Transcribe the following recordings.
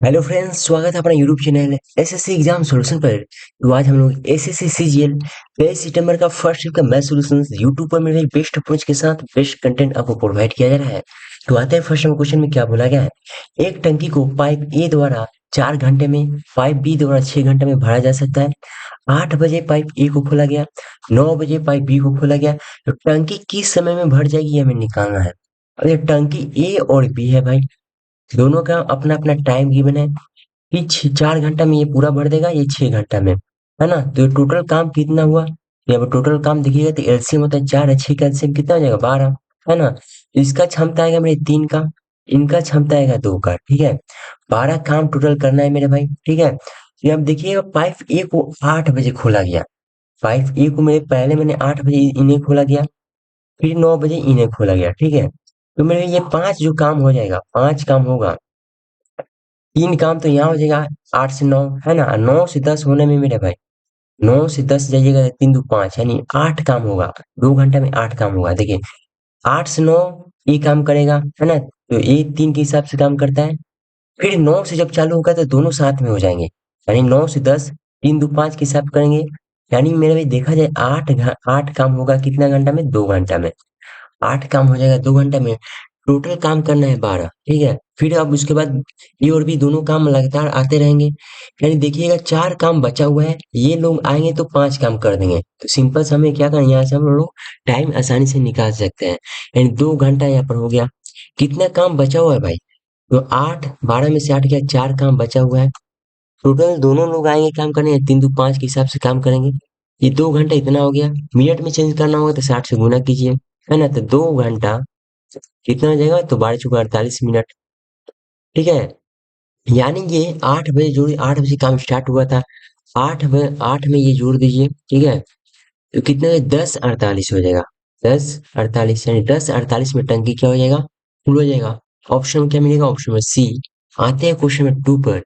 Hello friends, स्वागत है अपना YouTube channel SSC exam solution पर। तो आज हम लोग एसएससी सीजीएल 23 सितंबर का फर्स्ट शिफ्ट का मैथ सॉल्यूशंस यूट्यूब पर मेरे बेस्ट अप्रोच के साथ बेस्ट कंटेंट आपको प्रोवाइड किया जा रहा है। तो आते हैं फर्स्ट क्वेश्चन में क्या बोला गया है। एक टंकी को पाइप ए द्वारा 4 घंटे में, पाइप बी द्वारा 6 घंटे में भरा जा सकता है। 8 बजे पाइप ए को खोला गया, 9 बजे पाइप बी को खोला गया। तो टंकी किस समय में भर जाएगी ये हमें निकालना है। अब ये टंकी ए और बी है भाई, दोनों का अपना अपना टाइम गिवन है कि 4 घंटा में ये पूरा भर देगा, ये 6 घंटा में, है ना। तो टोटल काम कितना हुआ, यहाँ पर टोटल काम देखिएगा तो एलसीएम होता है 4 है, 6 का एलसीएम कितना हो जाएगा 12, है ना। इसका क्षमता आएगा मेरे 3 का, इनका क्षमता आएगा 2 का, ठीक है। 12 काम टोटल करना है मेरे भाई, ठीक है। ये अब देखिएगा पाइप ए को 8 बजे खोला गया, पाइप ए को मेरे पहले मैंने 8 बजे इन्हें खोला गया, फिर 9 बजे इन्हें खोला गया, ठीक है। तो मेरे ये 5 जो काम हो जाएगा, 5 काम होगा, 3 काम तो यहाँ हो जाएगा 8 से 9, है ना। 9 से 10 होने में मेरे भाई, 9 से 10 जाइएगा तो 3 2 5 यानी 8 काम होगा। 2 घंटा में 8 काम होगा। देखिए 8 से 9 ये काम करेगा, है ना। तो ये 3 के हिसाब से काम करता है। फिर 9 से जब चालू होगा तो दोनों साथ में हो जाएंगे, यानी 9 से 10, 3 2 5 के हिसाब करेंगे। यानी मेरे भाई देखा जाए 8 काम होगा कितना घंटा में, 2 घंटा में। 8 काम हो जाएगा 2 घंटा में। टोटल काम करना है 12, ठीक है। फिर अब उसके बाद ये और भी दोनों काम लगातार आते रहेंगे, यानी देखिएगा 4 काम बचा हुआ है, ये लोग आएंगे तो 5 काम कर देंगे। तो सिंपल से हमें क्या करना है, यहाँ से हम लोग टाइम आसानी से निकाल सकते हैं। यानी 2 घंटा यहाँ पर हो गया। कितना काम बचा हुआ है भाई, तो 8, 12 में से 8 गया, 4 काम बचा हुआ है। टोटल दोनों लोग आएंगे काम करने, 3 2 5 के हिसाब से काम करेंगे। ये 2 घंटा इतना हो गया। मिनट में चेंज करना होगा तो 60 से गुना कीजिए, है ना। तो 2 घंटा कितना हो जाएगा, तो 12 चौका 48 मिनट, ठीक है। यानी ये 8 बजे जोड़िए, 8 बजे काम स्टार्ट हुआ था, 8 बजे 8 में ये जोड़ दीजिए, ठीक है। तो कितना है, 10:48 हो जाएगा। 10:48 यानी 10:48 में टंकी क्या हो जाएगा, फुल हो जाएगा। ऑप्शन में क्या मिलेगा, ऑप्शन में सी। आते हैं क्वेश्चन नंबर 2 पर।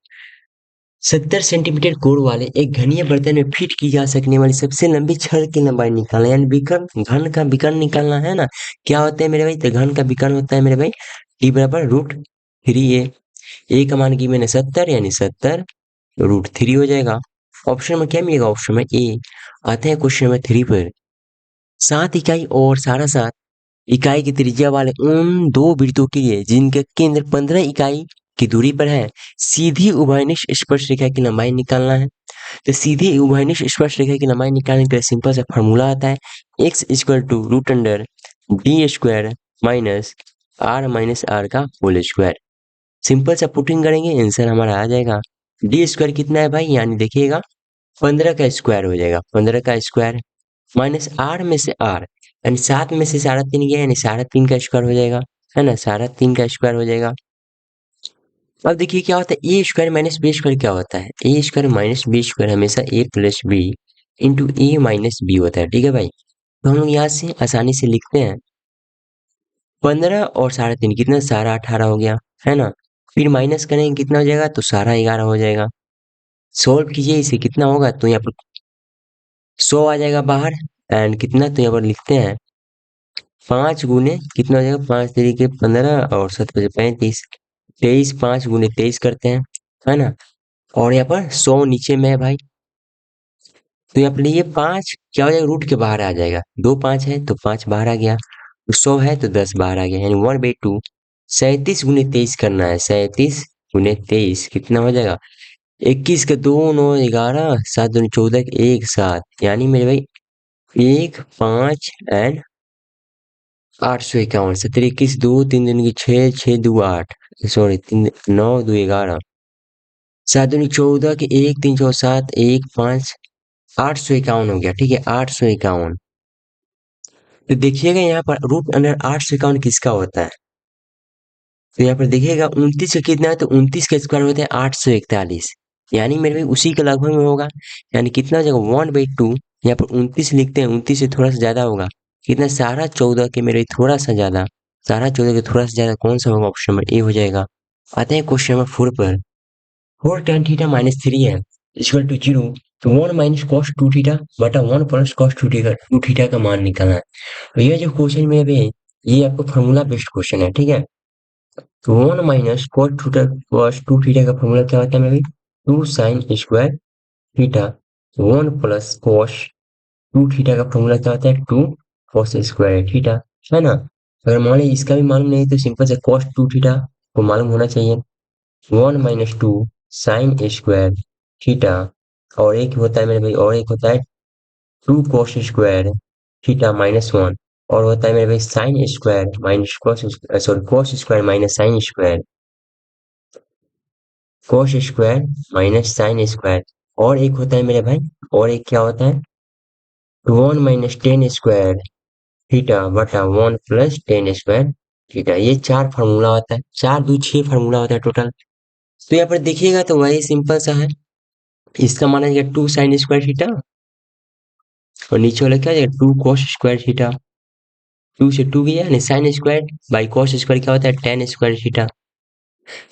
70 सेंटीमीटर कोण वाले एक घनीय बर्तन में फिट की जा सकने वाली सबसे लंबी छड़ की लंबाई निकालना, यानी विकर्ण, घन का विकर्ण निकालना है ना। क्या होता है मेरे भाई, तो घन का विकर्ण होता है मेरे भाई T = √3a। ए का मान की मैंने 70, यानी 70 √3 हो जाएगा। ऑप्शन में क्या मिलेगा, ऑप्शन में ए। आते हैं क्वेश्चन नंबर 3 पर। 7 इकाई और 7.5 इकाई की त्रिज्या वाले उन दो वृत्तों के लिए जिनके केंद्र 15 इकाई की दूरी पर है, सीधी उभयनिष्ठ स्पर्शरेखा की लंबाई निकालना है। तो सीधी उभयनिष्ठ स्पर्शरेखा की लंबाई निकालने के लिए सिंपल सा फॉर्मूला आता है, x = √d² माइनस r का होल स्क्वायर। सिंपल सा पुटिंग करेंगे, आंसर हमारा आ जाएगा। डी स्क्वायर कितना है भाई, यानी देखिएगा 15 का स्क्वायर हो जाएगा, 15 का स्क्वायर माइनस आर में से आर, यानी 7 में से 3.5 गया, यानी 3.5 का स्क्वायर हो जाएगा, है ना। 3.5 का स्क्वायर हो जाएगा। अब देखिए क्या होता है, ए स्क्वायर माइनस बी स्क्वायर क्या होता है, ए स्क्वायर माइनस बी स्क्वायर हमेशा ए प्लस बी इंटू ए माइनस बी होता है, ठीक है भाई। तो हम लोग यहाँ से आसानी से लिखते हैं 15 और 3.5 कितना, 18 हो गया, है ना। फिर माइनस करेंगे कितना हो जाएगा, तो 11 हो जाएगा। सोल्व कीजिए इसे, कितना होगा, तो यहाँ पर 100 आ जाएगा बाहर, एंड कितना, तो यहाँ पर लिखते हैं 5 गुने कितना हो जाएगा, 5 3 × 15 और 7 × 5 = 35, 23, 5 गुने 23 करते हैं, है ना। और यहाँ पर 100 नीचे में है भाई, तो यहाँ पर ये 5 क्या हो जाएगा, रूट के बाहर आ जाएगा, 2 5 है तो 5 बाहर आ गया, तो 100 है तो 10 बाहर आ गया, यानी 1/2। 37 गुने 23 करना है, 37 गुने 23 कितना हो जाएगा, 21 का 2 9 11, 7 दूनी 14, 1 7, यानी मेरे भाई 1 5 एंड 851, 17 21 2 3 दूनी की 6 6 2 8, सॉरी 3 9 2 11, 7 दूनी 14 के 1 3 4 7 1 5, 851 हो गया, ठीक है। 851, तो देखिएगा यहाँ पर रूट अंडर 851 किसका होता है, तो यहाँ पर देखिएगा 29 का कितना है, तो 29 का स्क्वायर होता है 841, यानी मेरे भाई उसी के लगभग में होगा। यानी कितना हो जाएगा 1/2, यहाँ पर 29 लिखते हैं, 29 से थोड़ा सा ज्यादा होगा, कितना 14.5 के मेरे भाई थोड़ा सा ज्यादा, 14.5 के थोड़ा सा ज्यादा कौन सा होगा, ऑप्शन नंबर ए हो जाएगा। आते हैं क्वेश्चन नंबर 4 पर। 4 tan θ - 3 है इक्वल टू 0, तो 1 माइनस कॉस 2 थीटा बटा 1 प्लस कॉस 2 थीटा का मान निकालना है। तो ये जो क्वेश्चन में भी है, ये आपको फॉर्मूला बेस्ड क्वेश्चन है, ठीक है। तो 1 - cos 2 थीटा का फॉर्मूला क्या होता है मेरे भाई? 2 sin² थीटा। 1 + cos 2 थीटा का फॉर्मूला क्या होता है? 2 cos² थीटा, है ना? अगर मान लीजिए इसका भी मालूम नहीं तो सिंपल से cos 2 थीटा को मालूम होना चाहिए। 1 - 2 sin² थीटा, और एक होता है मेरे भाई, और एक होता है 2 cos² थीटा -1, और होता है मेरे भाई sin² minus cos² minus sin², cos² minus sin², और एक होता है मेरे भाई, और एक क्या होता है? 1 - tan² थीटा बटा 1 + tan² थीटा। ये 4 फार्मूला होता है, 4 × 2 = 6 फार्मूला होता है टोटल। तो यहाँ पर देखिएगा तो वही सिंपल सा है। इसका मान आ जाएगा 2 sin² थीटा, और नीचे वाला क्या आ जाएगा? 2 cos² थीटा। 2 से 2 गया यानी sin² बाई cos² क्या होता है? tan² theta.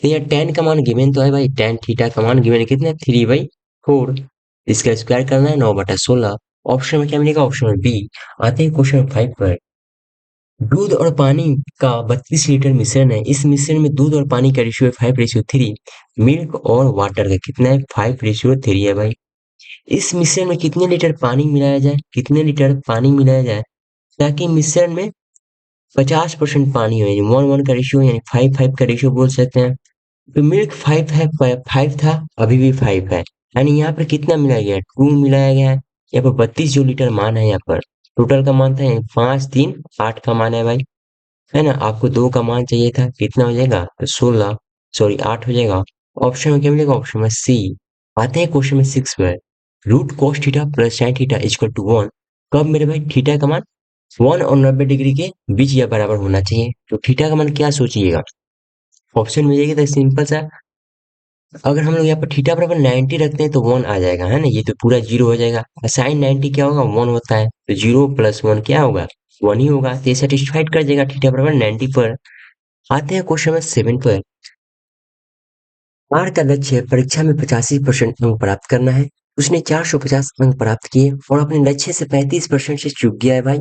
तो यहाँ tan का मान गिवन तो है भाई, tan थीटा का मान गिवन कितना है? 3/4। इसका स्क्वायर करना है 9/16। ऑप्शन में क्या मिलेगा? ऑप्शन में बी। आते हैं क्वेश्चन 5 पर। दूध और पानी का 32 लीटर मिश्रण है। इस मिश्रण में दूध और पानी का रेशियो है 5:3। मिल्क और वाटर का कितना है? 5:3 है भाई। इस मिश्रण में कितने लीटर पानी मिलाया जाए? कितने लीटर पानी मिलाया जाए ताकि मिश्रण में 50% पानी हो, यानी 1:1 का रेशियो, यानी 5:5 का रेशियो बोल सकते हैं। तो मिल्क 5 है, 5 था, अभी भी 5 है, यानी यहाँ पर कितना मिलाया गया है? 2 मिलाया गया है। यहाँ पर 32 जो लीटर मान है, यहाँ पर टोटल का मान था, यानी 5 3 8 का मान है भाई, है ना? आपको 2 का मान चाहिए था, कितना हो जाएगा? तो 16, सॉरी 8 हो जाएगा। ऑप्शन में क्या मिलेगा? ऑप्शन में सी। आते हैं क्वेश्चन में 6 पर। Root cos theta plus sin theta equal to 1। कब मेरे भाई? थीटा का मान 1 और 90 डिग्री के बीच या बराबर होना चाहिए। तो थीटा का मान क्या सोचिएगा? ऑप्शन में जाइए तो सिंपल सा, अगर हम लोग यहाँ पर थीटा बराबर 90 रखते हैं तो 1 आ जाएगा, है ना? ये तो पूरा 0 हो जाएगा। और साइन 90 क्या होगा? 1 होता है, तो 0 + 1 क्या होगा? 1 ही होगा। तो ये सेटिस्फाइड कर देगा थीटा बराबर 90 पर। आते हैं क्वेश्चन नंबर 7 पर। आर का लक्ष्य परीक्षा में 85% अंक प्राप्त करना है। उसने 450 अंक प्राप्त किए और अपने लक्ष्य से 35% से चूक गया है भाई।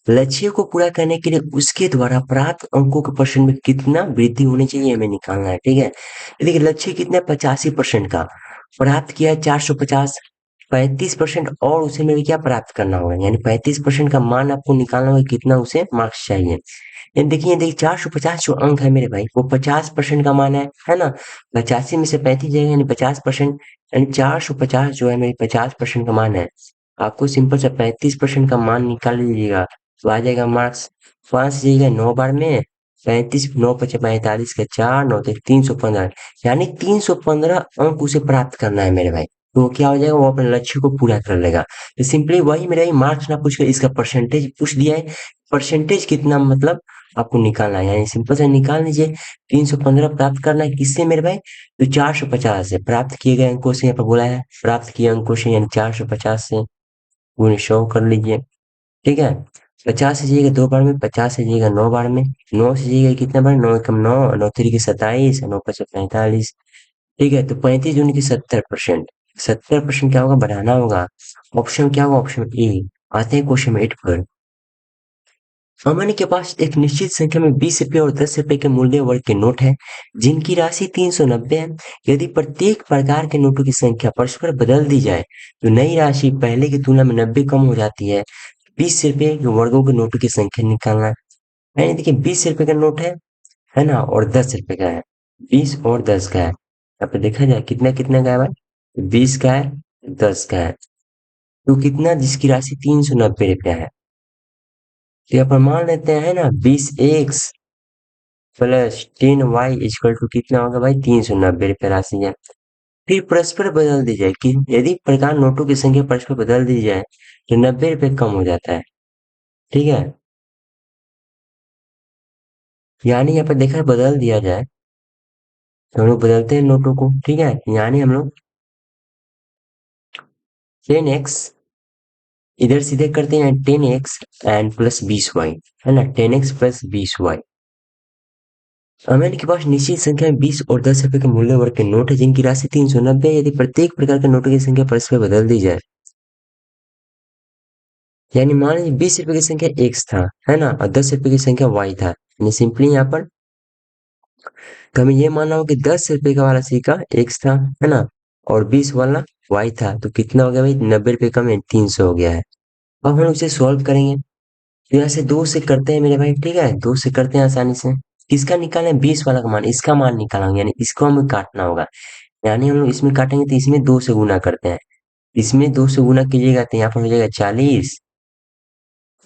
लक्ष्य को पूरा करने के लिए उसके द्वारा प्राप्त अंकों के परसेंट में कितना वृद्धि होनी चाहिए, हमें निकालना है, ठीक है? ये देखिए लक्ष्य कितना है? 85% का प्राप्त किया है, 450, 35% और उसे मेरे क्या प्राप्त करना होगा, यानी 35% का मान आपको निकालना होगा, कितना उसे मार्क्स चाहिए। ये देखिए 450 जो अंक है मेरे भाई, वो 50% का मान है ना? 85 में से 35 जाएगा, यानी 50%, यानी 450 जो है मेरी 50% का मान है। आपको सिंपल सा 35% का मान निकाल लीजिएगा, तो आ जाएगा मार्क्स। 5 से जाइएगा 9 बार में, 35, 9 पचे 45 का 4, 9 ते 315, यानी 315 अंक उसे प्राप्त करना है मेरे भाई। तो वो क्या हो जाएगा? वो अपने लक्ष्य को पूरा कर लेगा। तो सिंपली वही मेरा मार्क्स ना पूछ कर इसका परसेंटेज पूछ दिया है। परसेंटेज कितना मतलब आपको निकालना है, यानी सिंपल से निकाल लीजिए। 315 प्राप्त करना है किससे मेरे भाई? तो 450 से, प्राप्त किए गए अंकों से, यहाँ पर बोला है प्राप्त किए अंकों से, यानी 450 से गुणे 100 कर लीजिए, ठीक है? 50 से जाइएगा 2 बार में, 50 से जाइएगा 9 बार में, 9 से जाइएगा कितना बार? 9 एकम 9, 9 तिरिक 27, 9 पचे 45, ठीक है? तो 35 दूनी की 70%। 70% क्या होगा? बढ़ाना होगा। ऑप्शन क्या होगा? Option A. आते हैं क्वेश्चन 8 पर। अमन के पास एक निश्चित संख्या में 20 रुपये और 10 रुपये के मूल्य वर्ग के नोट हैं, जिनकी राशि 390 है। यदि प्रत्येक प्रकार के नोटों की संख्या परस्पर बदल दी जाए, तो नई राशि पहले की तुलना में 90 कम हो जाती है। 20 रुपये के वर्गों के नोटों की संख्या निकालना है। यानी देखिए 20 रुपये का नोट है ना? और 10 रुपये का है। 20 और 10 का है। यहाँ पे देखा जाए कितना कितना का है भाई? 20 का है, 10 का है। तो कितना? जिसकी राशि 390 रुपया है। तो यहाँ पर मान लेते हैं ना, 20x plus 10y equal to कितना होगा भाई? 390 रुपये राशि है। फिर परस्पर बदल दी जाए कि यदि प्रकार नोटों की संख्या परस्पर बदल दी जाए तो 90 रुपये कम हो जाता है, ठीक है? यानी यहाँ पर देखा बदल दिया जाए तो हम लोग बदलते हैं नोटों को, ठीक है? यानी हम लोग 10x इधर सीधे करते हैं, 10x एंड प्लस 20y, है ना? 10x plus 20y। अमेन के पास निश्चित संख्या में 20 और 10 रुपए के मूल्य वर्ग के नोट है, जिनकी राशि 390 है। यदि प्रत्येक प्रकार के नोटों की संख्या परस्पर बदल दी जाए, यानी मान लीजिए 20 रुपए की संख्या x था, है ना? और 10 रुपए की संख्या y था, यानी सिंपली यहाँ पर तो हमें ये मानना होगा कि 10 रुपए का वाला सिक्का एक्स था, है ना, और 20 वाला वाई था, तो कितना हो गया भाई, 90 रुपए का में 300 हो गया है। अब हम उसे सॉल्व करेंगे, तो यहाँ से दो से करते हैं मेरे भाई, ठीक है, दो से करते हैं आसानी से। किसका निकालना है, 20 वाला का मान, इसका मान निकालना होगा, यानी इसको हमें काटना होगा। यानी हम लोग इसमें काटेंगे तो इसमें दो से गुना करते हैं, इसमें दो से गुना कीजिएगा तो यहाँ पर हो जाएगा 40,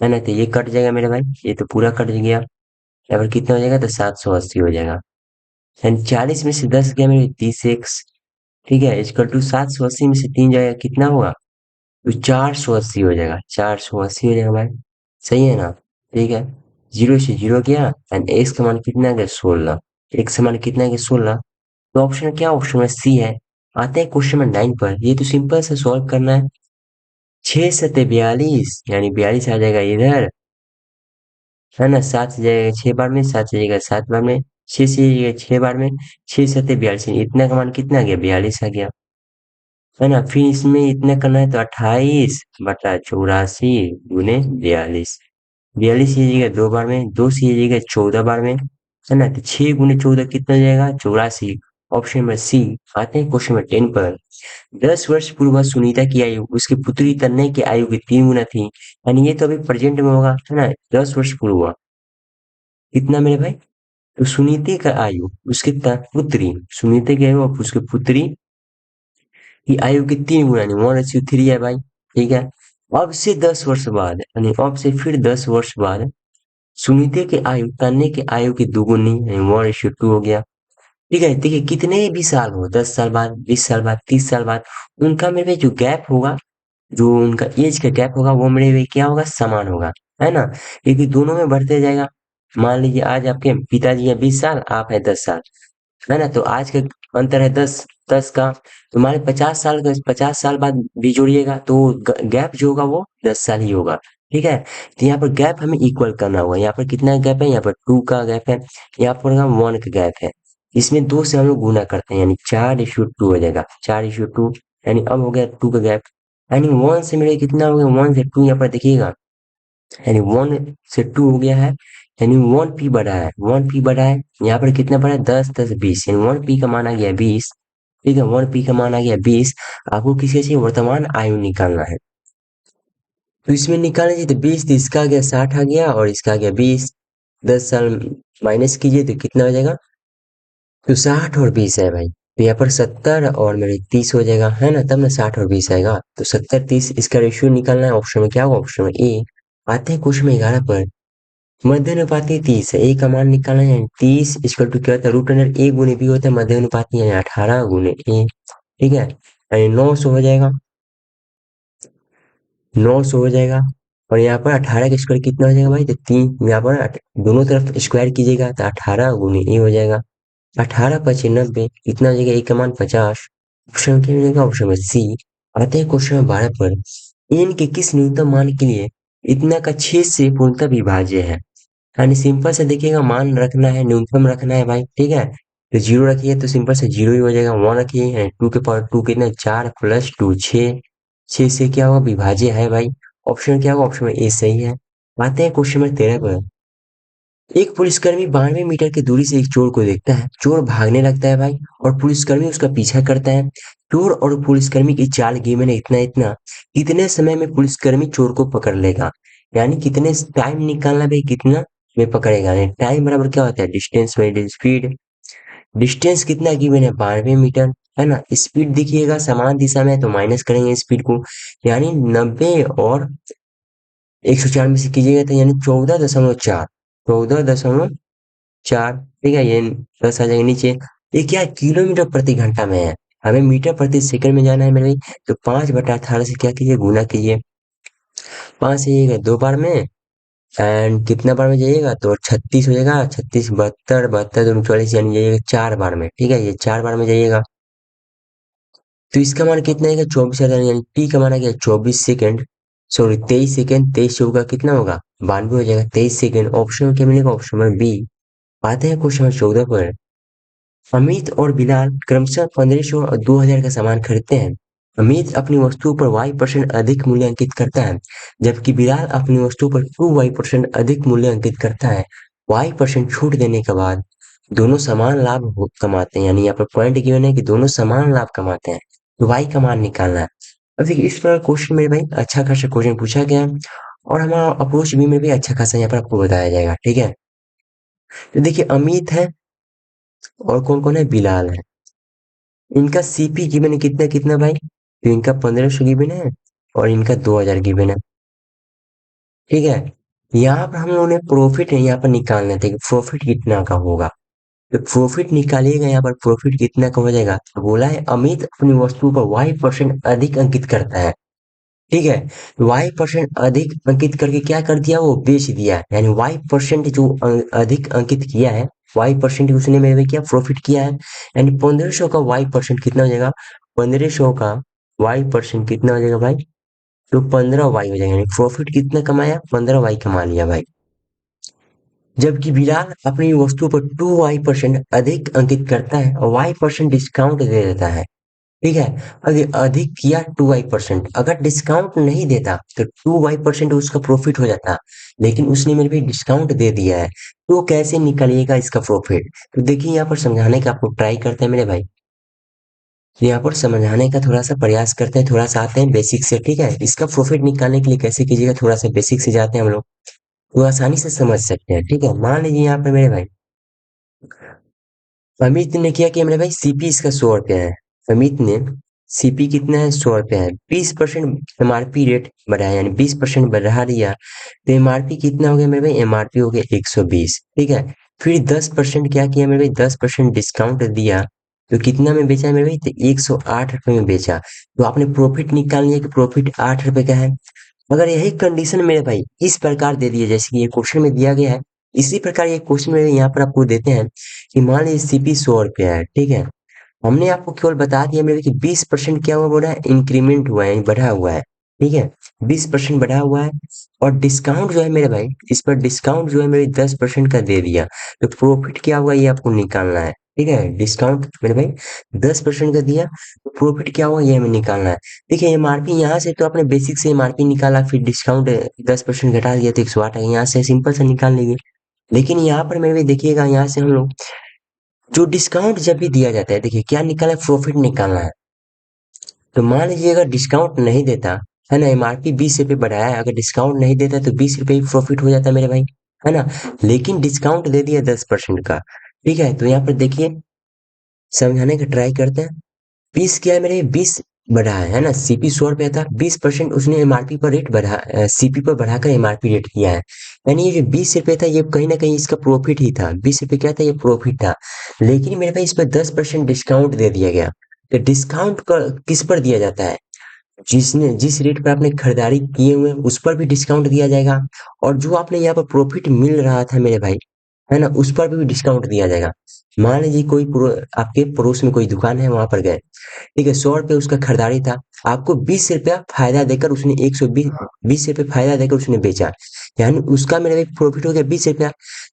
है ना, तो ये कट जाएगा मेरे भाई, ये तो पूरा कट गया। यहाँ पर कितना हो जाएगा, तो 780 हो जाएगा। यानी 40 में से 10 गया मेरे 30 एक्स, ठीक है, इक्वल टू 780 में से 3 जाएगा, कितना होगा, तो 480 हो जाएगा, 480 हो जाएगा भाई। सही है ना, ठीक है। जीरो से जीरो गया एंड एक्स का मान कितना आ गया, 16। एक्स का मान कितना आ गया, 16। तो ऑप्शन क्या, ऑप्शन में सी है। आते हैं क्वेश्चन नंबर 9 पर, ये तो सिंपल से सॉल्व करना है। 6 सत्ते 42, यानी 42 आ जाएगा इधर, है ना, 7 से जाएगा 6 बार में, 7 से जाएगा 7 बार में, 6 से जाएगा 6 बार में, 6 सत्ते 42, इतना का मान कितना आ गया, 42 आ गया, है ना। फिर इसमें इतना करना है तो 28/84 गुने 42, 42 कीजिएगा 2 बार में, 2 से कीजिएगा 14 बार में, है ना, तो 6 गुने 14 कितना हो जाएगा, 84। Option number C. आते हैं क्वेश्चन नंबर 10 पर। 10 वर्ष पूर्व सुनीता की आयु उसके पुत्री तन्मय की आयु की 3 गुना थी, यानी ये तो अभी प्रेजेंट में होगा, है ना। 10 वर्ष पूर्व कितना मेरे भाई, तो सुनीति का आयु उसके पुत्री, सुनीति की आयु और उसके पुत्री की आयु की 3 गुना, यानी 1:3 है भाई, ठीक है। अब से 10 वर्ष बाद, यानी अब से फिर 10 वर्ष बाद सुनीति की आयु तन्ने की आयु की दुगुनी, यानी 1:2 हो गया, ठीक है। देखिए कितने भी साल हो, 10 साल बाद, 20 साल बाद, 30 साल बाद, उनका मेरे भाई जो गैप होगा, जो उनका एज का गैप होगा, वो मेरे भाई क्या होगा, समान होगा, है ना, क्योंकि दोनों में बढ़ते जाएगा। मान लीजिए आज आपके पिताजी है 20 साल, आप है 10 साल, है ना, तो आज का अंतर है 10 10 का, तो मान लीजिए 50 साल का, 50 साल बाद भी जोड़िएगा तो गैप जो होगा वो 10 साल ही होगा, ठीक है। तो यहाँ पर गैप हमें इक्वल करना होगा, यहाँ पर कितना गैप है, यहाँ पर 2 का गैप है, यहाँ पर 1 का गैप है, इसमें 2 से हम लोग गुना करते हैं, यानी 4:2 हो जाएगा, 4:2, यानी अब हो गया 2 का गैप, यानी 1 से मेरे कितना हो गया, 1 से 2, यहाँ पर देखिएगा, यानी 1 से 2 हो गया है, यानी 1p बढ़ा है, 1p बढ़ा है, यहाँ पर कितना बढ़ा है, 10 10 20, यानी 1p का मान आ गया 20, ठीक है, 1p का मान आ गया 20। आपको किसी से वर्तमान आयु निकालना है, तो इसमें निकालना चाहिए, तो 20 तो इसका आ गया 60 आ गया, और इसका आ गया 20, 10 साल माइनस कीजिए तो कितना हो जाएगा, तो 60 और 20 है भाई, तो यहाँ पर 70 और मेरे 30 हो जाएगा, है ना, तब ना 60 और 20 आएगा, तो 70 30 इसका रेशियो निकालना है, ऑप्शन में क्या होगा, ऑप्शन में ए। आते हैं क्वेश्चन में 11 पर। मध्य अनुपाती 30 है, ए का मान निकालना है, 30 इक्वल टू क्या होता है, रूट अंडर ए गुने बी होता है, मध्य अनुपाती यानी 18 गुने ए, ठीक है, यानी 900 हो जाएगा, 900 हो जाएगा। और यहाँ पर 18 का स्क्वायर कितना हो जाएगा भाई, तो 3, यहाँ पर दोनों तरफ स्क्वायर कीजिएगा तो 18 गुने ए हो जाएगा, 18 × 5 = 90, कितना हो जाएगा, ए का मान 50। ऑप्शन क्या मिलेगा, ऑप्शन में सी। आते हैं क्वेश्चन नंबर 12 पर। एन के किस न्यूनतम मान के लिए इतना का 6 से पूर्णतः विभाज्य है, यानी सिंपल से देखिएगा, मान रखना है, न्यूनतम रखना है भाई, ठीक है। तो जीरो रखिए तो सिंपल से जीरो ही हो जाएगा, 1 रखिए 2 के पावर 2 कितना, 4 + 2 6, 6 से क्या होगा, विभाज्य है भाई। ऑप्शन क्या होगा, ऑप्शन में ए सही है। आते हैं क्वेश्चन नंबर 13 पर। एक पुलिसकर्मी 92 मीटर की दूरी से एक चोर को देखता है, चोर भागने लगता है भाई, और पुलिसकर्मी उसका पीछा करता है। चोर और पुलिसकर्मी की चाल गेम है इतना इतना, कितने समय में पुलिसकर्मी चोर को पकड़ लेगा, यानी कितने टाइम निकालना भाई, कितना में पकड़ेगा, यानी टाइम बराबर क्या होता है, डिस्टेंस बाई स्पीड। डिस्टेंस कितना गिवन है, 92 मीटर, है ना। स्पीड देखिएगा समान दिशा में है तो माइनस करेंगे स्पीड को, यानी 90 और 104 में से कीजिएगा तो यानी 14.4, 14.4, ठीक है, ये 10 आ जाएगा नीचे। ये क्या है, किलोमीटर प्रति घंटा में है, हमें मीटर प्रति सेकंड में जाना है मेरे भाई, तो 5/18 से क्या कीजिए, गुना कीजिए, 5 से जाइएगा 2 बार में, एंड कितना बार में जाइएगा, तो 36 हो जाएगा, 36 72 72 दूनी 44, यानी जाइएगा 4 बार में, ठीक है, ये 4 बार में जाइएगा। तो इसका मान कितना आएगा, 24,000, यानी टी का मान आ गया 24 सेकंड, सॉरी 23 सेकंड, 23 चौका कितना होगा, 92 हो जाएगा, 23 सेकंड। ऑप्शन में क्या मिलेगा, ऑप्शन में बी। आते हैं क्वेश्चन नंबर 14 पर। अमित और बिलाल क्रमशः 1500 और 2000 का सामान खरीदते हैं। अमित अपनी वस्तु पर y% अधिक मूल्य अंकित करता है, जबकि बिलाल अपनी वस्तु पर 2y% अधिक मूल्य अंकित करता है। y% छूट देने के बाद दोनों समान लाभ कमाते हैं, यानी यहाँ पर पॉइंट गिवन है कि दोनों समान लाभ कमाते हैं, तो वाई का मान निकालना है। अब देखिए इस प्रकार क्वेश्चन में भाई अच्छा खासा क्वेश्चन पूछा गया है, और हमारा अप्रोच बी में भी अच्छा खासा यहाँ पर आपको बताया जाएगा, ठीक है। तो देखिए अमित है और कौन कौन है, बिलाल है। इनका सीपी गिवन है कितना कितना भाई, तो इनका 1500 गिवन है और इनका 2000 गिवन है, ठीक है। यहाँ पर हम लोगों ने प्रॉफिट है यहाँ पर निकालना था कि प्रॉफिट कितना का होगा। तो प्रॉफिट निकालिएगा, यहाँ पर प्रॉफिट कितना का हो जाएगा, तो बोला है अमित अपनी वस्तु पर y% अधिक अंकित करता है, ठीक है। y% अधिक अंकित करके क्या कर दिया, वो बेच दिया, यानी y% जो अधिक अंकित किया है, y% उसने मेरे में क्या प्रॉफिट किया है, यानी 1500 का y% कितना हो जाएगा, 1500 का y% कितना हो जाएगा भाई, तो 15y हो जाएगा, यानी प्रॉफिट कितना कमाया, 15y कमा लिया भाई। जबकि विराट अपनी वस्तु पर 2y% अधिक अंकित करता है और y% डिस्काउंट दे देता है, ठीक है। अगर अधिक किया 2y%, अगर डिस्काउंट नहीं देता तो 2y% उसका प्रॉफिट हो जाता, लेकिन उसने मेरे पे डिस्काउंट दे दिया है, तो कैसे निकलिएगा इसका प्रॉफिट। तो देखिए यहाँ पर समझाने का आपको ट्राई करते हैं मेरे भाई, तो यहाँ पर समझाने का थोड़ा सा प्रयास करते हैं, थोड़ा सा आते हैं बेसिक से, ठीक है। इसका प्रॉफिट निकालने के लिए कैसे कीजिएगा, थोड़ा सा बेसिक से जाते हैं हम लोग, तो आसानी से समझ सकते हैं, ठीक है। मान लीजिए यहाँ पे मेरे भाई अमित ने क्या किया मेरे भाई, सीपी इसका 100 रुपया है। अमित ने सीपी कितना है, 100 रुपया है, 20% एमआरपी रेट बढ़ाया, यानी 20% बढ़ा दिया, तो एमआरपी कितना हो गया मेरे भाई, एमआरपी हो गया 120, ठीक है। फिर 10% क्या किया मेरे भाई, 10% डिस्काउंट दिया, तो कितना में बेचा मेरे भाई, तो 108 रुपये में बेचा। तो आपने प्रॉफिट निकाल लिया कि प्रॉफिट 8 रुपए का है। अगर यही कंडीशन मेरे भाई इस प्रकार दे दिए जैसे कि ये क्वेश्चन में दिया गया है, इसी प्रकार ये क्वेश्चन में यहाँ पर आपको देते हैं कि मान लीजिए सीपी 100 रुपया है, ठीक है। हमने आपको केवल बता दिया मेरे कि 20% क्या हुआ, बोला है इंक्रीमेंट हुआ है, यानी बढ़ा हुआ है, ठीक है। 20% बढ़ा हुआ है, और डिस्काउंट जो है मेरे भाई, इस पर डिस्काउंट जो है मेरे 10% का दे दिया, तो प्रॉफिट क्या हुआ ये आपको निकालना है, ठीक है। डिस्काउंट मेरे भाई 10% का दिया, तो प्रॉफिट क्या हुआ ये हमें निकालना है। देखिए एमआरपी यहाँ से तो आपने बेसिक से एमआरपी निकाला, फिर डिस्काउंट 10% घटा दिया तो 108 है, यहाँ से सिंपल से निकाल लेंगे। लेकिन यहाँ पर मेरे भाई देखिएगा, यहाँ से हम लोग जो डिस्काउंट जब भी दिया जाता है, देखिए क्या निकालना है, प्रॉफिट निकालना है। तो मान लीजिए अगर डिस्काउंट नहीं देता है ना, एमआरपी 20 रुपये बढ़ाया है, अगर डिस्काउंट नहीं देता तो 20 रुपये ही प्रॉफिट हो जाता मेरे भाई, है ना। लेकिन डिस्काउंट दे दिया 10% का, ठीक है। तो यहाँ पर देखिए समझाने का ट्राई करते हैं। 20 क्या है मेरे, 20 बढ़ा है ना, सीपी 100 रुपया था, 20% उसने एमआरपी पर रेट बढ़ा, सीपी पर बढ़ाकर एमआरपी रेट किया है, यानी ये जो 20 रुपये था ये कहीं ना कहीं इसका प्रॉफिट ही था, 20 रुपये क्या था, ये प्रॉफिट था। लेकिन मेरे भाई इस पर 10% डिस्काउंट दे दिया गया, तो डिस्काउंट किस पर दिया जाता है, जिसने जिस रेट पर आपने खरीदारी किए हुए हैं उस पर भी डिस्काउंट दिया जाएगा, और जो आपने यहाँ पर प्रॉफिट मिल रहा था मेरे भाई, है ना, उस पर भी डिस्काउंट दिया जाएगा। मान लीजिए कोई आपके पड़ोस में कोई दुकान है, वहां पर गए, ठीक है, 100 रुपये उसका खरीदारी था, आपको 20 रुपया फायदा देकर उसने 120 रुपये फायदा देकर उसने बेचा, यानी उसका मेरे भाई प्रॉफिट हो गया 20 रुपया।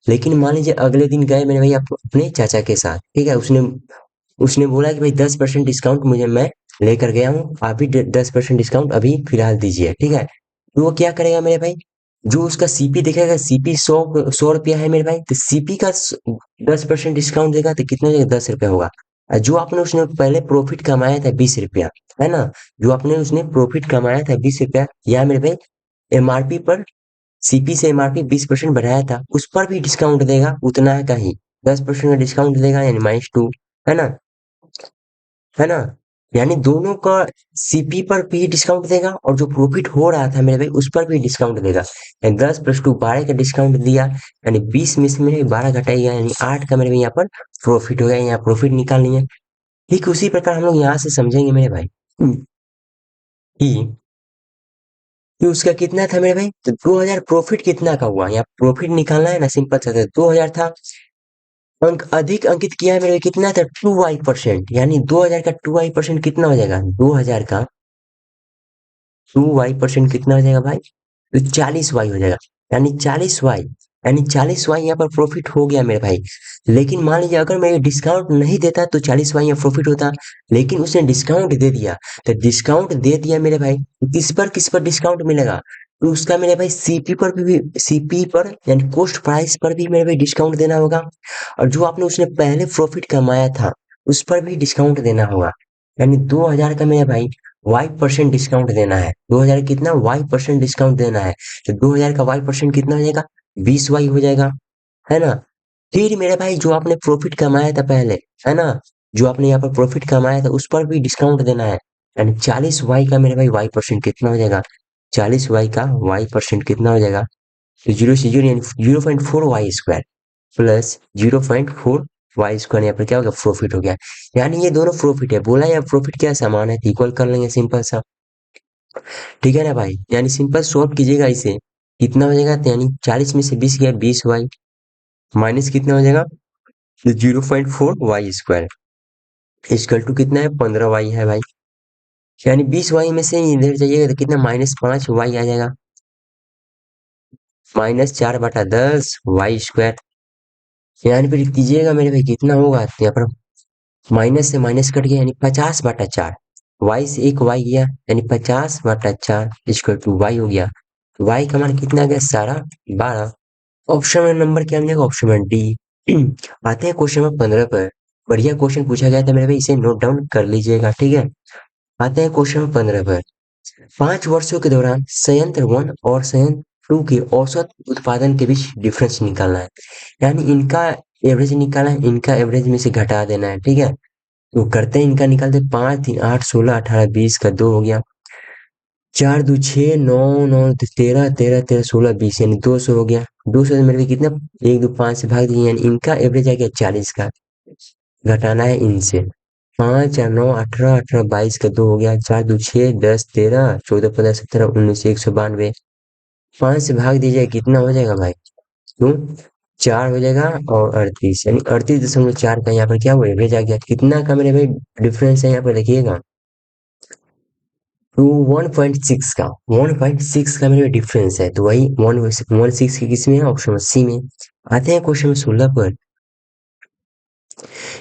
लेकिन मान लीजिए अगले दिन गए मेरे भाई आप अपने चाचा के साथ, ठीक है, उसने उसने बोला कि भाई 10% डिस्काउंट मुझे मैं लेकर गया हूँ, आप भी 10% डिस्काउंट अभी फिलहाल दीजिए, ठीक है। तो वो क्या करेगा मेरे भाई, जो उसका सीपी दिखेगा, सीपी 100 रुपया है मेरे भाई, तो सीपी का 10% डिस्काउंट देगा तो कितना हो जाएगा, 10 रुपया होगा। और जो आपने उसने पहले प्रॉफिट कमाया था 20 रुपया, है ना, जो आपने उसने प्रॉफिट कमाया था 20 रुपया, या मेरे भाई एमआरपी पर सीपी से एमआरपी 20% बढ़ाया था, उस पर भी डिस्काउंट देगा उतना का ही, 10% का डिस्काउंट देगा, यानी -2, है ना, है ना। यानी दोनों का सीपी पर भी डिस्काउंट देगा, और जो प्रॉफिट हो रहा था मेरे भाई उस पर भी डिस्काउंट देगा, यानी 10+2 12 का डिस्काउंट दिया, यानी 20 में से मेरे 12 घटाइएगा, यानी 8 का मेरे भाई यहाँ पर प्रॉफिट हो गया, यहाँ प्रॉफिट निकालनी है। ठीक उसी प्रकार हम लोग यहाँ से समझेंगे मेरे भाई कि कि उसका कितना था मेरे भाई, तो 2000 प्रॉफिट कितना का हुआ, यहाँ प्रॉफिट निकालना है ना, सिंपल सा था, 2000 था, अंक अधिक अंकित किया है मेरे भाई, कितना था 2y%, यानी 2000 का 2y% कितना हो जाएगा, 2000 का 2y% कितना हो जाएगा भाई, तो 40y हो जाएगा, यानी 40y, यानी 40y यहाँ पर प्रॉफिट हो गया मेरे भाई। लेकिन मान लीजिए अगर मैं डिस्काउंट नहीं देता तो 40y यहाँ प्रॉफिट होता, लेकिन उसने डिस्काउंट दे दिया, तो डिस्काउंट दे दिया मेरे भाई, तो किस पर डिस्काउंट मिलेगा, तो उसका मेरे भाई सीपी पर भी सीपी पर यानी कॉस्ट प्राइस पर भी मेरे भाई डिस्काउंट देना होगा, और जो आपने उसने पहले प्रॉफिट कमाया था उस पर भी डिस्काउंट देना होगा। यानी 2000 का मेरे भाई वाई परसेंट डिस्काउंट देना है। 2000 कितना वाई परसेंट डिस्काउंट देना है। तो 2000 का वाई परसेंट कितना हो जाएगा, 20 वाई हो जाएगा, है ना। फिर मेरे भाई जो आपने प्रॉफिट कमाया था पहले, है ना, जो आपने यहाँ पर प्रॉफिट कमाया था उस पर भी डिस्काउंट देना है। यानी 40 वाई का मेरे भाई वाई परसेंट कितना हो जाएगा, 40 वाई का वाई परसेंट कितना हो जाएगा, तो जीरो से जीरो यानी 0.4 Y square plus 0.4 Y square, यहाँ पर क्या हो गया, प्रॉफिट हो गया। यानी ये दोनों प्रॉफिट है, बोला या प्रॉफिट क्या समान है, तो इक्वल कर लेंगे सिंपल सा। ठीक है ना भाई, यानी सिंपल सॉल्व कीजिएगा इसे, कितना हो जाएगा, तो यानी 40 में से 20 गया 20 वाई, माइनस कितना हो जाएगा, 0.4 वाई स्क्वायर इक्वल टू कितना है, 15 वाई है भाई। यानी 20 वाई में से इधर जाइएगा तो कितना, -5 वाई आ जाएगा, -4/10 वाई स्क्वायर। यानी फिर कीजिएगा मेरे भाई कितना होगा, तो यहाँ पर माइनस से माइनस कट गया यानी 50/4, वाई से एक वाई गया यानी 50/4 इक्वल टू वाई हो गया। वाई का मान कितना आ गया, सारा 12। ऑप्शन में नंबर क्या मिलेगा, ऑप्शन में डी। आते हैं क्वेश्चन नंबर 15 पर। बढ़िया क्वेश्चन पूछा गया था मेरे भाई, इसे नोट डाउन कर लीजिएगा, ठीक है। आते हैं क्वेश्चन नंबर 15 पर। 5 वर्षों के दौरान संयंत्र वन और संयंत्र टू के औसत उत्पादन के बीच डिफरेंस निकालना है। यानी इनका एवरेज निकालना है, इनका एवरेज में से घटा देना है, ठीक है। तो करते हैं, इनका निकालते 5 3 8 16 18 20 का 2 हो गया, 4 2 6 9 9 13 13 13 16 20 यानी 200 हो गया। 200 से मेरे को कितना, 1 2 5 से भाग दिए यानी इनका एवरेज आ गया 40 का, घटाना है इनसे। 5 4 9 18 18 22 का 2 हो गया, 4 2 6 10 13 14 15 17 19 192, 5 से भाग दीजिए कितना हो जाएगा भाई, तो 4 हो जाएगा और 38 यानी 38.4 का यहाँ पर क्या हुआ, एवरेज आ गया। कितना का मेरे भाई डिफरेंस है यहाँ पर देखिएगा, टू 1.6 का, 1.6 का मेरे डिफरेंस है, तो वही 1.6 की किस में है, ऑप्शन सी में। आते हैं क्वेश्चन 16 पर।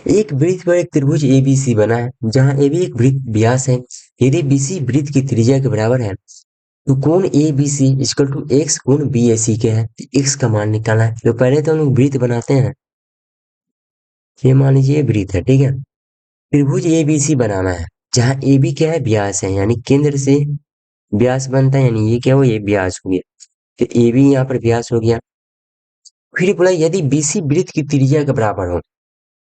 एक वृत्त पर एक त्रिभुज एबीसी बना है, जहां एबी एक वृत्त व्यास है। यदि बीसी वृत्त की त्रिज्या के बराबर है तो कोण A B C equal to X गुण बी ए सी क्या है, एक्स का मान निकालना है। तो पहले तो हम लोग वृत्त बनाते हैं, ये मान लीजिए वृत्त है, ठीक है। त्रिभुज ए बी सी बनाना है, जहाँ ए बी क्या है, व्यास है, यानी केंद्र से व्यास बनता है, यानी ये क्या हो, ये व्यास हो गया, तो ए बी यहाँ पर व्यास हो गया। फिर बोला यदि बीसी वृत्त की त्रिज्या के बराबर हो,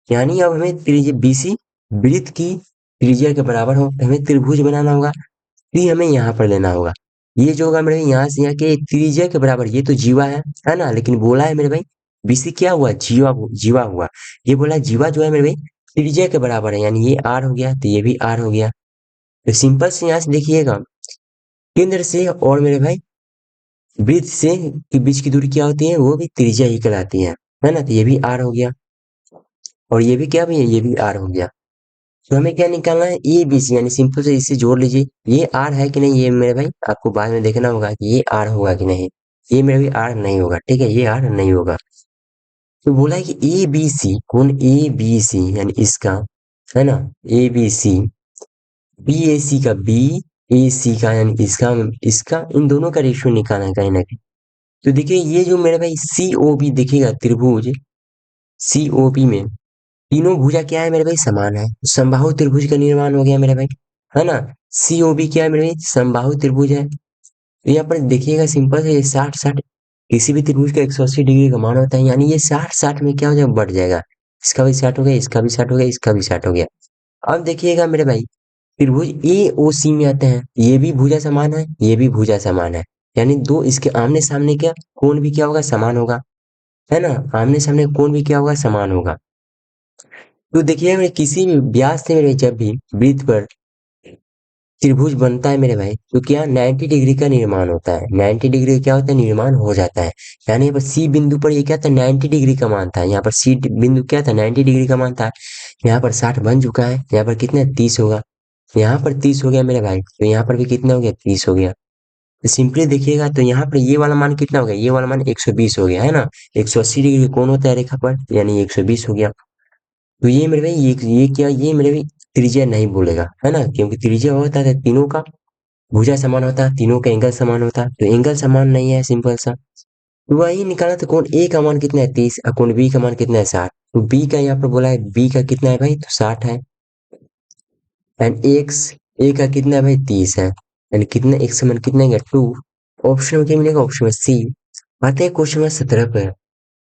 यानी अब हमें त्रिज्या बीसी वृत्त की त्रिज्या के बराबर हो तो हमें त्रिभुज बनाना होगा, फिर हमें यहाँ पर लेना होगा। ये जो होगा मेरे यहाँ से यहाँ के त्रिज्या के बराबर, ये तो जीवा है ना, लेकिन बोला है मेरे भाई बीसी क्या हुआ, जीवा जीवा हुआ। ये बोला जीवा जो है मेरे भाई त्रिज्या के बराबर है, यानी ये आर हो गया, तो ये भी आर हो गया। तो सिंपल से यहाँ से देखिएगा, केंद्र से और मेरे भाई वृत्त से के बीच की दूरी क्या होती है, वो भी त्रिज्या ही कहलाती है ना। तो ये भी आर हो गया और ये भी क्या भी है, ये भी आर हो गया। तो हमें क्या निकालना है, ए बी सी, यानी सिंपल से इससे जोड़ लीजिए। ये आर है कि नहीं, ये मेरे भाई आपको बाद में देखना होगा कि ये आर होगा कि नहीं। ये मेरे भी आर नहीं होगा, ठीक है, ये आर नहीं होगा। तो बोला है कि ए बी सी, कौन ए बी सी यानी इसका, है ना, ए बी सी, बी ए सी का बी, ए सी का यानी इसका, इसका इन दोनों का रेशियो निकालना है कहीं ना कहीं। तो देखिए ये जो मेरे भाई सी ओ बी दिखेगा त्रिभुज, सी ओ बी में तीनों भुजा क्या है मेरे भाई, समान है, समबाहु त्रिभुज का निर्माण हो गया मेरे भाई, है ना। सीओबी क्या है मेरे भाई, समबाहु त्रिभुज है। तो यहाँ पर देखिएगा सिंपल है, ये 60 60 किसी भी त्रिभुज का 180 डिग्री का मान होता है, यानी ये 60 60 में क्या हो जाएगा, बढ़ जाएगा। इसका भी 60 हो गया, इसका भी 60 हो गया, इसका भी 60 हो गया। अब देखिएगा मेरे भाई त्रिभुज ए ओ सी में आते हैं, ये भी भुजा समान है, ये भी भुजा समान है, यानी दो इसके आमने सामने क्या कोण भी क्या होगा, समान होगा, है ना। आमने सामने कोण भी क्या होगा, समान होगा। तो देखिए मेरे किसी भी व्यास से मेरे जब भी वृत्त पर त्रिभुज बनता है मेरे भाई, तो क्या 90 डिग्री का निर्माण होता है, 90 डिग्री का क्या होता है, निर्माण हो जाता है। यानी यहाँ पर सी बिंदु पर ये क्या था, 90 डिग्री का मान था, यहाँ पर सी बिंदु क्या था, 90 डिग्री का मान था। यहाँ पर 60 बन चुका है, यहाँ पर कितना 30 होगा, यहाँ पर 30 हो गया मेरे भाई, तो यहाँ पर भी कितना हो गया, 30 हो गया। तो सिंपली देखिएगा तो यहाँ पर ये वाला मान कितना हो गया, ये वाला मान 120 हो गया, है ना। 180 डिग्री कौन होता है रेखा पर, यानी 120 हो गया। तो ये मेरे भाई ये क्या, ये मेरे भाई त्रिज्या नहीं बोलेगा, है ना, क्योंकि त्रिज्या होता है तीनों का भुजा समान होता, तीनों का एंगल समान होता, तो एंगल समान नहीं है, सिंपल सा। तो वही निकाला, तो कोण ए का मान कितना है 30 और कोण बी का मान कितना है 60। तो बी का यहाँ पर बोला है, बी का कितना है भाई, तो 60 है। एंड एक्स, ए का कितना है भाई 30 है। एंड कितना एक्स का मान कितना है 2। ऑप्शन में क्या मिलेगा, ऑप्शन में सी। आते हैं क्वेश्चन नंबर 17 पर।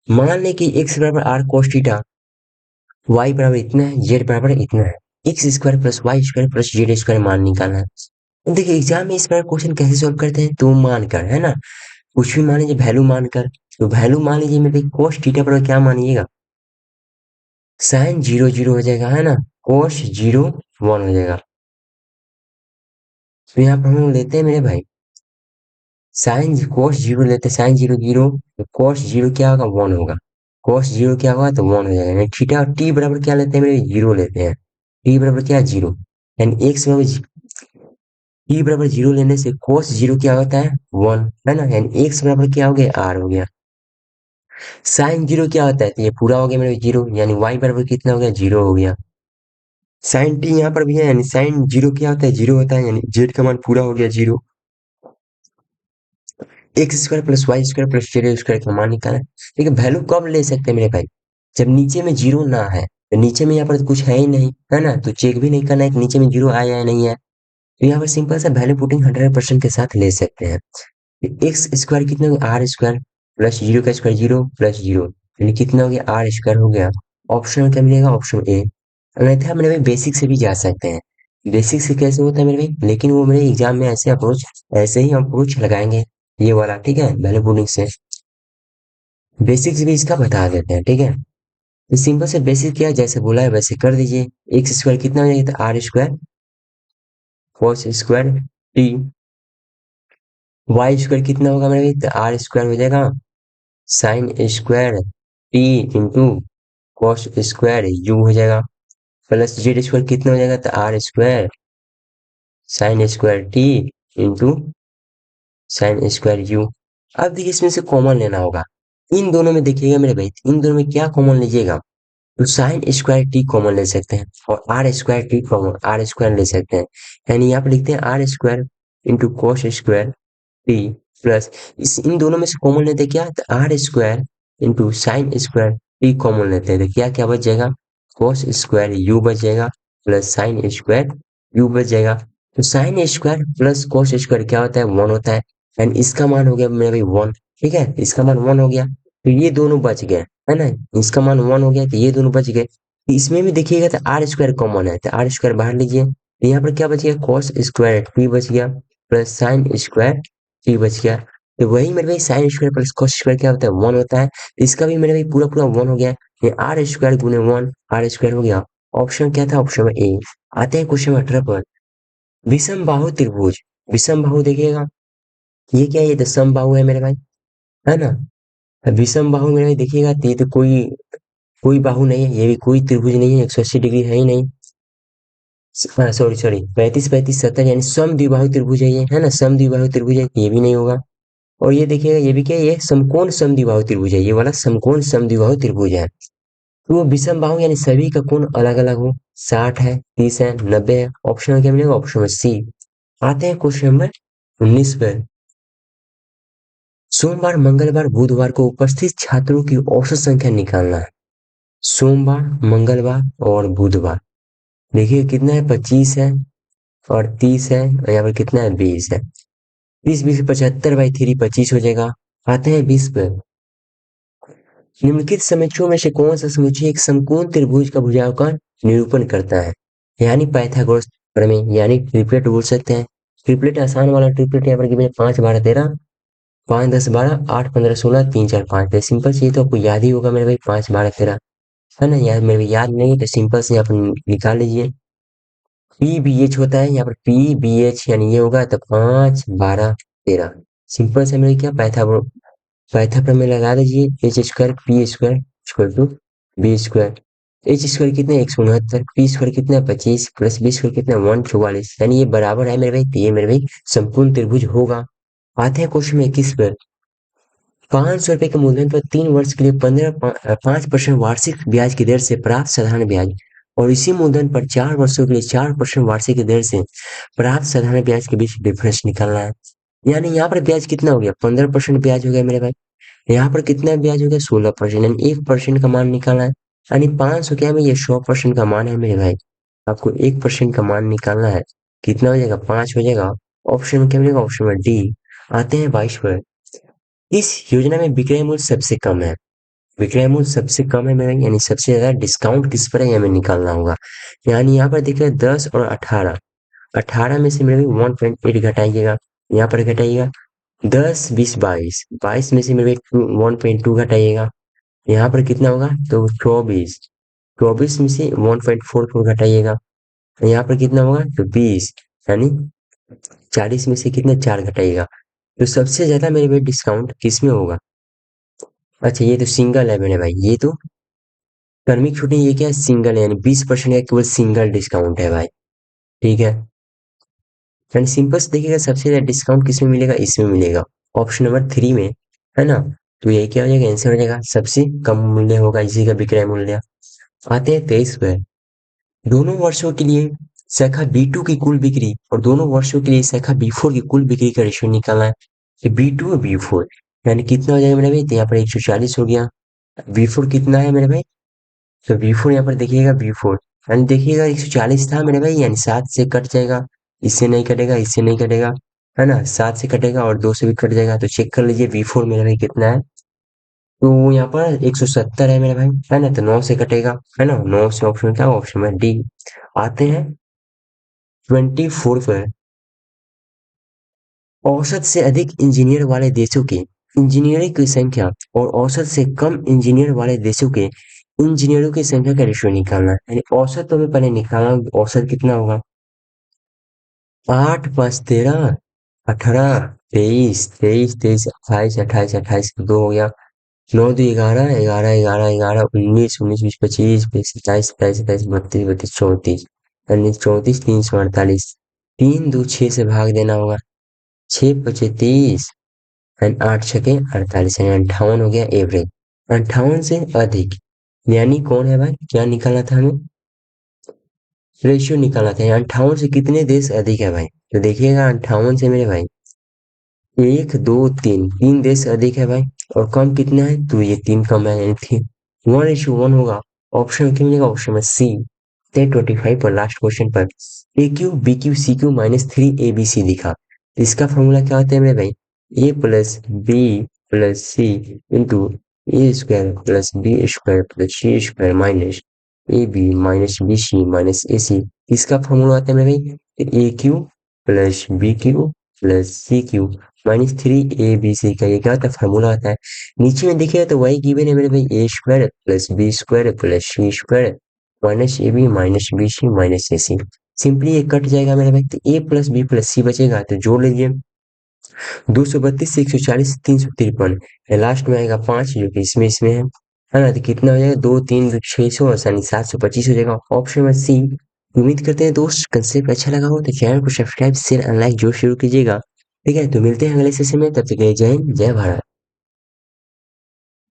मान लें कि एक्स बराबर आर कोस थीटा, वाई बराबर इतना है, जेड बराबर इतना है। X square plus Y square plus Z square मान निकालना है। तो देखिए एग्जाम में इस बार क्वेश्चन कैसे सॉल्व करते हैं, तो मान कर, है ना, कुछ भी मान लीजिए, वैल्यू मानकर। तो वैल्यू मान लीजिए मेरे कोस थीटा पर क्या मानिएगा, साइन 0 0 हो जाएगा, है ना, कोस 0 1 हो जाएगा। तो यहाँ पर हम लोग लेते हैं मेरे भाई, साइन कोस 0 लेते हैं, साइन 0 0, तो कोस 0 क्या होगा, 1 होगा। कोस 0 क्या होगा, तो 1 हो जाएगा। यानी थीटा और टी बराबर क्या लेते हैं मेरे, 0 लेते हैं। टी बराबर क्या है, 0। यानी एक्स बराबर टी बराबर 0 लेने से कोस 0 क्या होता है, 1, है ना। यानी एक्स बराबर क्या हो गया, आर हो गया। साइन 0 क्या होता है, तो ये पूरा हो गया मेरे 0, यानी वाई बराबर कितना हो गया, 0 हो गया। साइन टी यहाँ पर भी है, यानी साइन 0 क्या होता है, 0 होता है, यानी जेड का मान पूरा हो गया 0। X square plus Y square plus Z square का मान निकाला है। देखिए वैल्यू कब ले सकते हैं मेरे भाई, जब नीचे में 0 ना है। तो नीचे में यहाँ पर तो कुछ है ही नहीं, है ना, तो चेक भी नहीं करना है कि नीचे में 0 आया है नहीं है। तो यहाँ पर सिंपल सा वैल्यू पुटिंग 100% के साथ ले सकते हैं। एक्स स्क्वायर कितना हो गया, आर स्क्वायर प्लस 0 का स्क्वायर 0 प्लस 0, यानी कितना हो गया, आर स्क्वायर हो गया। ऑप्शन में क्या मिलेगा, ऑप्शन ए। अन्यथा मेरे भाई बेसिक से भी जा सकते हैं। बेसिक से कैसे होता है मेरे भाई, लेकिन वो मेरे एग्जाम में ऐसे अप्रोच, ऐसे ही अप्रोच लगाएंगे, ये वाला, ठीक है, वैल्यू पुटिंग से। बेसिक से भी इसका बता देते हैं, ठीक है। तो सिंपल से बेसिक क्या है, जैसे बोला है वैसे कर दीजिए। एक्स स्क्वायर कितना हो जाएगा, तो R square cos square T. Y square कितना होगा मेरे भाई, तो आर स्क्वायर हो जाएगा sine square T into cos square U हो जाएगा। प्लस जेड स्क्वायर कितना हो जाएगा, तो R square sine square T into sine square U. अब देखिए इसमें से कॉमन लेना होगा। इन दोनों में देखिएगा मेरे भाई, इन दोनों में क्या कॉमन लीजिएगा, तो साइन स्क्वायर टी कॉमन ले सकते हैं और R square T common, R square ले सकते हैं। यानी यहाँ पे लिखते हैं R square into cos square T plus, इस इन दोनों में से कॉमन लेते हैं क्या, तो R square into sine square T common लेते हैं, तो क्या क्या बच जाएगा, कॉस स्क्वायर यू बच जाएगा प्लस साइन स्क्वायर यू बच जाएगा। तो sine square plus cos square क्या होता है, 1 होता है। एंड इसका मान हो गया मेरा भाई 1, ठीक है, इसका मान 1 हो गया, तो ये दोनों बच गए, है ना। इसका मान 1 हो गया, तो ये दोनों बच गए। तो इसमें भी देखिएगा तो आर स्क्वायर कॉमन है, तो आर स्क्वायर बाहर लीजिए, तो यहाँ पर क्या बच गया, कॉस स्क्वायर टी बच गया प्लस साइन स्क्वायर टी बच गया। तो वही मेरे भाई sine square plus cos square क्या होता है, 1 होता है। तो इसका भी मेरे भाई पूरा पूरा 1 हो गया। ये आर स्क्वायर गुने 1 आर स्क्वायर हो गया। ऑप्शन क्या था, ऑप्शन में ए। आते हैं क्वेश्चन 18 पर। विषम बाहु त्रिभुज, विषम बाहु देखिएगा, ये क्या है, ये तो सम बाहु है मेरे भाई, है ना। विषम बाहु मेरे भाई देखिएगा, तो ये तो कोई कोई बाहु नहीं है, ये भी कोई त्रिभुज नहीं है, 180 डिग्री है ही नहीं। सॉरी सॉरी, 35 35 70, यानी समद्विबाहु त्रिभुज है ये, है ना, समद्विबाहु त्रिभुज है, ये भी नहीं होगा। और ये देखिएगा, ये भी क्या है, ये समकोण समद्विबाहु त्रिभुज है, ये वाला समकोण समद्विबाहु त्रिभुज है। तो वो विषम बाहु यानी सभी का कोण अलग अलग हो, 60 है, 30 है, 90 है। ऑप्शन में क्या मिलेगा, ऑप्शन में सी। आते हैं क्वेश्चन नंबर 19 पे। सोमवार मंगलवार बुधवार को उपस्थित छात्रों की औसत संख्या निकालना है। सोमवार मंगलवार और बुधवार, देखिए कितना है, 25 है और 30 है, और यहाँ पर कितना है, 20 है। 20 20 75/3 25 हो जाएगा। आते हैं 20 पे। निम्नलिखित समुच्चयों में से कौन सा समुच्चय एक समकोण त्रिभुज का भुजाओं का निरूपण करता है, यानी पाइथागोरस प्रमेय, यानी ट्रिपलेट बोल सकते हैं। ट्रिपलेट आसान वाला ट्रिपलेट यहाँ पर गिवन है, 5 12 13, 5 10 12, 8 15 16, 3 4 5। सिंपल से ये तो आपको याद ही होगा मेरे भाई, 5 12 13, है ना। यार मेरे को याद नहीं है, तो सिंपल से यहाँ पर निकाल लीजिए। पी बी एच होता है यहाँ पर, पी बी एच यानी ये होगा, तो 5 12 13। सिंपल से मेरे क्या पाइथागोरस में लगा दीजिए, H square P square equal to B square. H square कितने 169, पी स्क्वायर कितना 25 प्लस बी स्क्वायर कितना 144, यानी ये बराबर है मेरे भाई, तो ये मेरे भाई संपूर्ण त्रिभुज होगा। आते हैं क्वेश्चन में 21 पर। 500 रुपए के मूलधन पर 3 वर्ष के लिए 5% वार्षिक ब्याज की दर से प्राप्त साधारण ब्याज और इसी मूलधन पर 4 वर्षों के लिए 4% वार्षिक दर से प्राप्त साधारण ब्याज के बीच डिफरेंस निकालना है। यानी यहाँ पर ब्याज कितना हो गया, 15% ब्याज हो गया मेरे भाई। यहाँ पर कितना ब्याज हो गया, 16%, यानी 1% का मान निकालना है। यानी 500 क्या है, ये 100% का मान है मेरे भाई। आपको 1% का मान निकालना है। कितना हो जाएगा, 5 हो जाएगा। ऑप्शन में क्या मिलेगा, ऑप्शन में डी। आते हैं 22 पर। इस योजना में विक्रय मूल्य सबसे कम है। विक्रय मूल्य सबसे कम है मेरा, यानी सबसे ज्यादा डिस्काउंट किस पर है, ये हमें निकालना होगा। यानी यहाँ पर देखिए 10 और 18, 18 में से मेरे 1.8 घटाइएगा, यहाँ पर घटाइएगा। 10 20 22, 22 में से मेरे 1.2 घटाइएगा, यहाँ पर कितना होगा, तो 24, 24 में से 1.44 घटाइएगा, यहाँ पर कितना होगा, तो 20, यानी 40 में से कितना 4 घटाइएगा। तो सबसे ज्यादा मेरे भाई डिस्काउंट किस में होगा। अच्छा ये तो सिंगल है मेरे भाई, ये तो कर्मिक छूट नहीं, ये क्या है, सिंगल है, यानी 20% का केवल सिंगल डिस्काउंट है भाई। ठीक है, यानी सिंपल से देखिएगा सबसे ज्यादा डिस्काउंट किसमें मिलेगा, इसमें मिलेगा, ऑप्शन नंबर 3 में, है ना। तो यही क्या हो जाएगा, आंसर हो जाएगा, सबसे कम मूल्य होगा इसी का विक्रय मूल्य। आते हैं 23 पे। दोनों वर्षों के लिए शाखा B2 की कुल बिक्री और दोनों वर्षों के लिए शाखा B4 की कुल बिक्री का रेशियो निकालना है। तो B2 और B4 यानी कितना हो जाएगा मेरे भाई, तो यहाँ पर 140 हो गया। B4 कितना है मेरे भाई, तो V4 यहाँ पर देखिएगा, V4 यानी देखिएगा 140 था मेरे भाई, यानी 7 से कट जाएगा, इससे नहीं कटेगा, इससे नहीं कटेगा, है ना, 7 से कटेगा और 2 से भी कट जाएगा। तो चेक कर लीजिए V4 मेरे भाई कितना है, तो यहाँ पर 170 है मेरे भाई, है ना, तो 9 से कटेगा, है ना, 9 से ऑप्शन क्या, ऑप्शन में डी। आते हैं 24 पर। औसत से अधिक इंजीनियर वाले देशों के इंजीनियरों की संख्या और औसत से कम इंजीनियर वाले देशों के इंजीनियरों की संख्या का रेशियो निकालना है। यानी औसत तो हमें पहले निकालना होगा, औसत कितना होगा, 8 5 13, 18 23 23 23 28 28 28 2 हो गया, 9 2 11 11 11 11 19 19 20 25 25 27 27 27 32 32 34, यानी 34 348, 3 2 6 से भाग देना होगा, 6 पचे 30 एंड 8 छके 48, यानी 58 हो गया एवरेज। 58 से अधिक यानी कौन है भाई, क्या निकालना था हमें, रेशियो निकालना था। 58 से कितने देश अधिक है भाई, तो देखिएगा 58 से मेरे भाई 1 2 3, 3 देश अधिक है भाई। और कम कितना है, तो ये 3 कम है, यानी 1:1 होगा। ऑप्शन में क्या मिलेगा, ऑप्शन में सी। 25 पर लास्ट क्वेश्चन पर A cube B cube C cube -3 ABC दिखा, इसका फॉर्मूला क्या होता है मेरे भाई, A plus B plus C into A square plus B square plus C square minus A B minus B C minus A C. इसका formula आता है मेरे भाई, A cube plus B cube plus C cube -3 ABC का ये क्या होता है, फॉर्मूला आता है। नीचे में देखिए तो वही गिवन है मेरे भाई, A square plus B square plus C square minus A B minus B C minus A C. Simply ये कट जाएगा मेरे भाई, तो A plus B plus C बचेगा, तो जोड़ लीजिए। 232 से 140 353, लास्ट में आएगा 5 जो कि इसमें इसमें है ना, तो कितना हो जाएगा, 2 3 600 यानी 725 हो जाएगा, ऑप्शन में सी। उम्मीद करते हैं दोस्त कंसेप्ट अच्छा लगा हो तो चैनल को सब्सक्राइब शेयर एंड लाइक जरूर शुरू कीजिएगा। ठीक है, तो मिलते हैं अगले सेशन में, तब तक के लिए जय हिंद जय भारत।